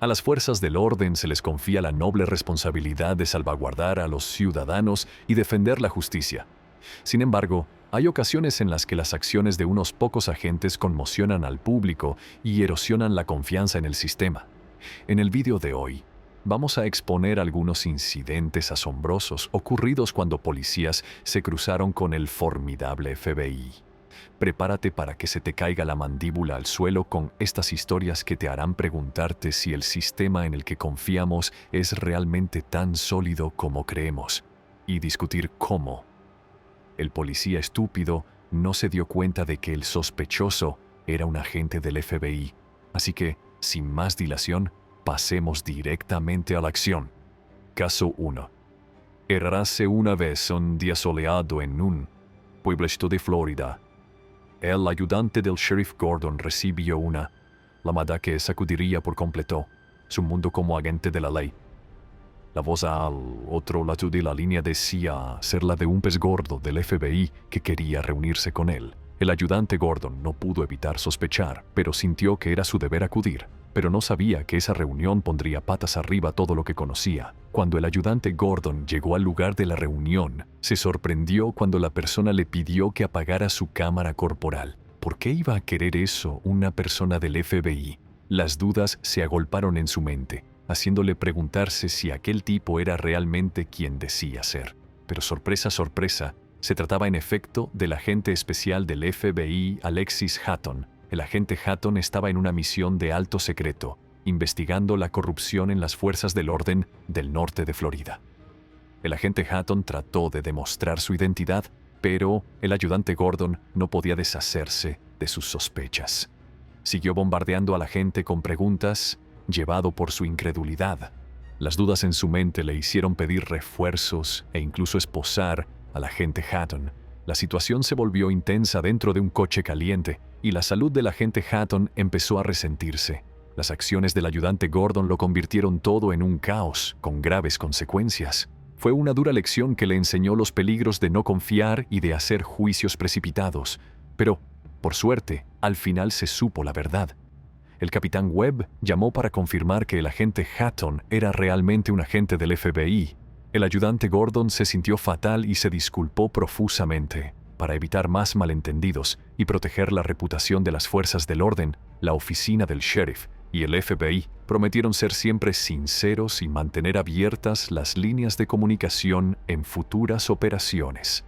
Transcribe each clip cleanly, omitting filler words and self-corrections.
A las fuerzas del orden se les confía la noble responsabilidad de salvaguardar a los ciudadanos y defender la justicia. Sin embargo, hay ocasiones en las que las acciones de unos pocos agentes conmocionan al público y erosionan la confianza en el sistema. En el vídeo de hoy, vamos a exponer algunos incidentes asombrosos ocurridos cuando policías se cruzaron con el formidable FBI. Prepárate para que se te caiga la mandíbula al suelo con estas historias que te harán preguntarte si el sistema en el que confiamos es realmente tan sólido como creemos, y discutir cómo. El policía estúpido no se dio cuenta de que el sospechoso era un agente del FBI, así que, sin más dilación, pasemos directamente a la acción. Caso 1. Érase una vez un día soleado en un pueblito de Florida. El ayudante del sheriff Gordon recibió una llamada que sacudiría por completo su mundo como agente de la ley. La voz al otro lado de la línea decía ser la de un pez gordo del FBI que quería reunirse con él. El ayudante Gordon no pudo evitar sospechar, pero sintió que era su deber acudir. Pero no sabía que esa reunión pondría patas arriba todo lo que conocía. Cuando el ayudante Gordon llegó al lugar de la reunión, se sorprendió cuando la persona le pidió que apagara su cámara corporal. ¿Por qué iba a querer eso una persona del FBI? Las dudas se agolparon en su mente, haciéndole preguntarse si aquel tipo era realmente quien decía ser. Pero sorpresa, sorpresa, se trataba en efecto del agente especial del FBI, Alexis Hatton. El agente Hatton estaba en una misión de alto secreto, investigando la corrupción en las fuerzas del orden del norte de Florida. El agente Hatton trató de demostrar su identidad, pero el ayudante Gordon no podía deshacerse de sus sospechas. Siguió bombardeando a la gente con preguntas, llevado por su incredulidad. Las dudas en su mente le hicieron pedir refuerzos e incluso esposar al agente Hatton. La situación se volvió intensa dentro de un coche caliente y la salud del agente Hatton empezó a resentirse. Las acciones del ayudante Gordon lo convirtieron todo en un caos, con graves consecuencias. Fue una dura lección que le enseñó los peligros de no confiar y de hacer juicios precipitados. Pero, por suerte, al final se supo la verdad. El capitán Webb llamó para confirmar que el agente Hatton era realmente un agente del FBI. El ayudante Gordon se sintió fatal y se disculpó profusamente. Para evitar más malentendidos y proteger la reputación de las fuerzas del orden, la oficina del sheriff y el FBI prometieron ser siempre sinceros y mantener abiertas las líneas de comunicación en futuras operaciones.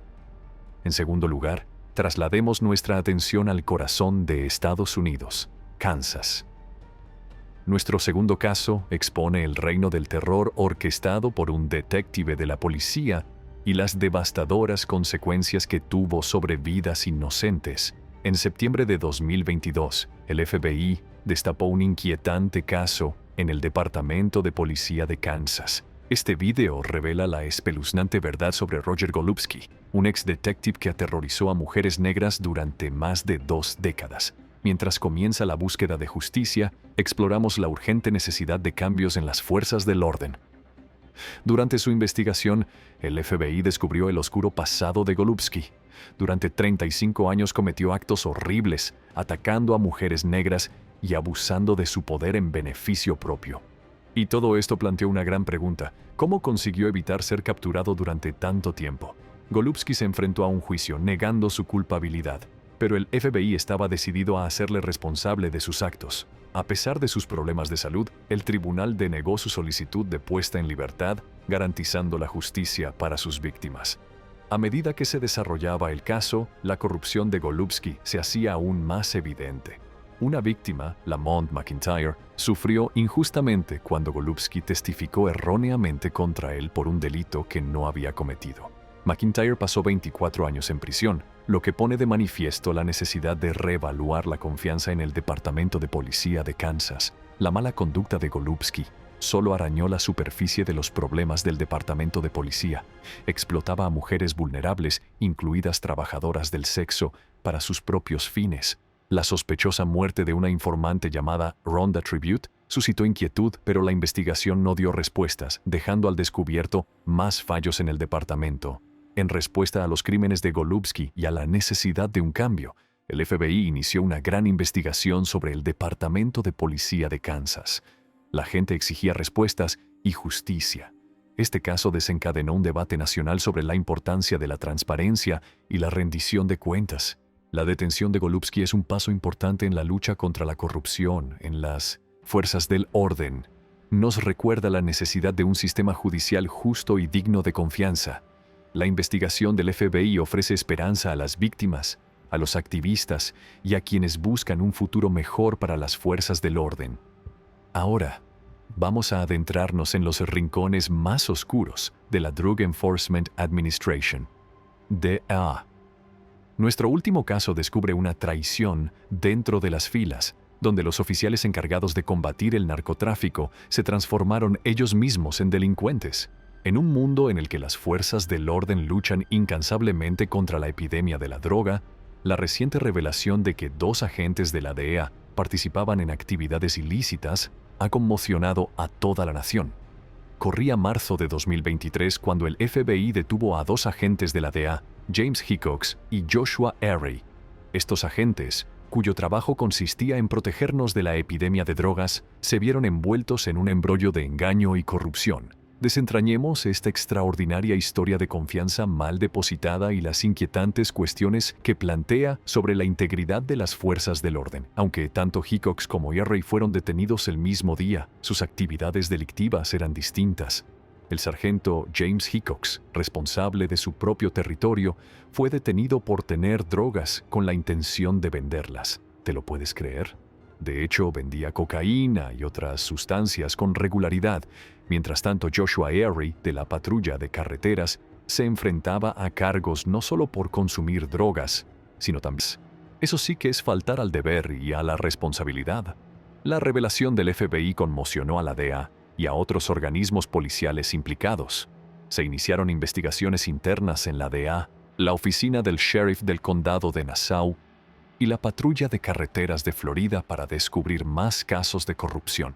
En segundo lugar, traslademos nuestra atención al corazón de Estados Unidos, Kansas. Nuestro segundo caso expone el reino del terror orquestado por un detective de la policía y las devastadoras consecuencias que tuvo sobre vidas inocentes. En septiembre de 2022, el FBI destapó un inquietante caso en el Departamento de Policía de Kansas. Este video revela la espeluznante verdad sobre Roger Golubski, un ex detective que aterrorizó a mujeres negras durante más de 2 décadas. Mientras comienza la búsqueda de justicia, exploramos la urgente necesidad de cambios en las fuerzas del orden. Durante su investigación, el FBI descubrió el oscuro pasado de Golubski. Durante 35 años cometió actos horribles, atacando a mujeres negras y abusando de su poder en beneficio propio. Y todo esto planteó una gran pregunta: ¿cómo consiguió evitar ser capturado durante tanto tiempo? Golubski se enfrentó a un juicio negando su culpabilidad, pero el FBI estaba decidido a hacerle responsable de sus actos. A pesar de sus problemas de salud, el tribunal denegó su solicitud de puesta en libertad, garantizando la justicia para sus víctimas. A medida que se desarrollaba el caso, la corrupción de Golubski se hacía aún más evidente. Una víctima, Lamont McIntyre, sufrió injustamente cuando Golubski testificó erróneamente contra él por un delito que no había cometido. McIntyre pasó 24 años en prisión, lo que pone de manifiesto la necesidad de reevaluar la confianza en el Departamento de Policía de Kansas. La mala conducta de Golubski solo arañó la superficie de los problemas del Departamento de Policía. Explotaba a mujeres vulnerables, incluidas trabajadoras del sexo, para sus propios fines. La sospechosa muerte de una informante llamada Rhonda Tribute suscitó inquietud, pero la investigación no dio respuestas, dejando al descubierto más fallos en el departamento. En respuesta a los crímenes de Golubski y a la necesidad de un cambio, el FBI inició una gran investigación sobre el Departamento de Policía de Kansas. La gente exigía respuestas y justicia. Este caso desencadenó un debate nacional sobre la importancia de la transparencia y la rendición de cuentas. La detención de Golubsky es un paso importante en la lucha contra la corrupción en las fuerzas del orden. Nos recuerda la necesidad de un sistema judicial justo y digno de confianza. La investigación del FBI ofrece esperanza a las víctimas, a los activistas y a quienes buscan un futuro mejor para las fuerzas del orden. Ahora, vamos a adentrarnos en los rincones más oscuros de la Drug Enforcement Administration, DEA. Nuestro último caso descubre una traición dentro de las filas, donde los oficiales encargados de combatir el narcotráfico se transformaron ellos mismos en delincuentes. En un mundo en el que las fuerzas del orden luchan incansablemente contra la epidemia de la droga, la reciente revelación de que 2 agentes de la DEA participaban en actividades ilícitas ha conmocionado a toda la nación. Corría marzo de 2023 cuando el FBI detuvo a 2 agentes de la DEA, James Hickox y Joshua Airy. Estos agentes, cuyo trabajo consistía en protegernos de la epidemia de drogas, se vieron envueltos en un embrollo de engaño y corrupción. Desentrañemos esta extraordinaria historia de confianza mal depositada y las inquietantes cuestiones que plantea sobre la integridad de las fuerzas del orden. Aunque tanto Hickox como Airy fueron detenidos el mismo día, sus actividades delictivas eran distintas. El sargento James Hickox, responsable de su propio territorio, fue detenido por tener drogas con la intención de venderlas. ¿Te lo puedes creer? De hecho, vendía cocaína y otras sustancias con regularidad. Mientras tanto, Joshua Airy, de la patrulla de carreteras, se enfrentaba a cargos no solo por consumir drogas, sino también. Eso sí que es faltar al deber y a la responsabilidad. La revelación del FBI conmocionó a la DEA y a otros organismos policiales implicados. Se iniciaron investigaciones internas en la DEA, la oficina del sheriff del condado de Nassau y la patrulla de carreteras de Florida para descubrir más casos de corrupción.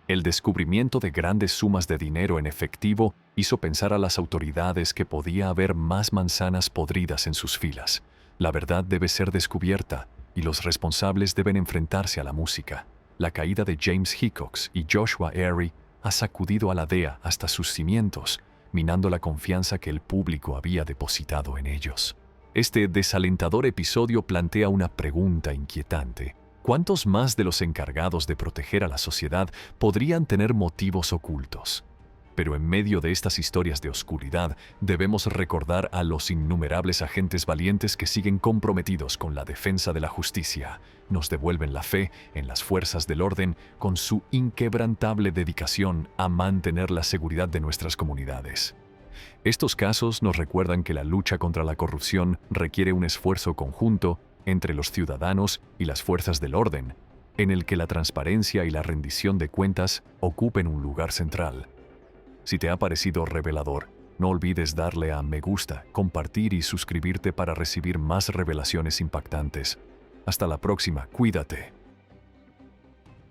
El descubrimiento de grandes sumas de dinero en efectivo hizo pensar a las autoridades que podía haber más manzanas podridas en sus filas. La verdad debe ser descubierta y los responsables deben enfrentarse a la música. La caída de James Hickox y Joshua Airy ha sacudido a la DEA hasta sus cimientos, minando la confianza que el público había depositado en ellos. Este desalentador episodio plantea una pregunta inquietante. ¿Cuántos más de los encargados de proteger a la sociedad podrían tener motivos ocultos? Pero en medio de estas historias de oscuridad, debemos recordar a los innumerables agentes valientes que siguen comprometidos con la defensa de la justicia. Nos devuelven la fe en las fuerzas del orden con su inquebrantable dedicación a mantener la seguridad de nuestras comunidades. Estos casos nos recuerdan que la lucha contra la corrupción requiere un esfuerzo conjunto entre los ciudadanos y las fuerzas del orden, en el que la transparencia y la rendición de cuentas ocupen un lugar central. Si te ha parecido revelador, no olvides darle a me gusta, compartir y suscribirte para recibir más revelaciones impactantes. Hasta la próxima, cuídate.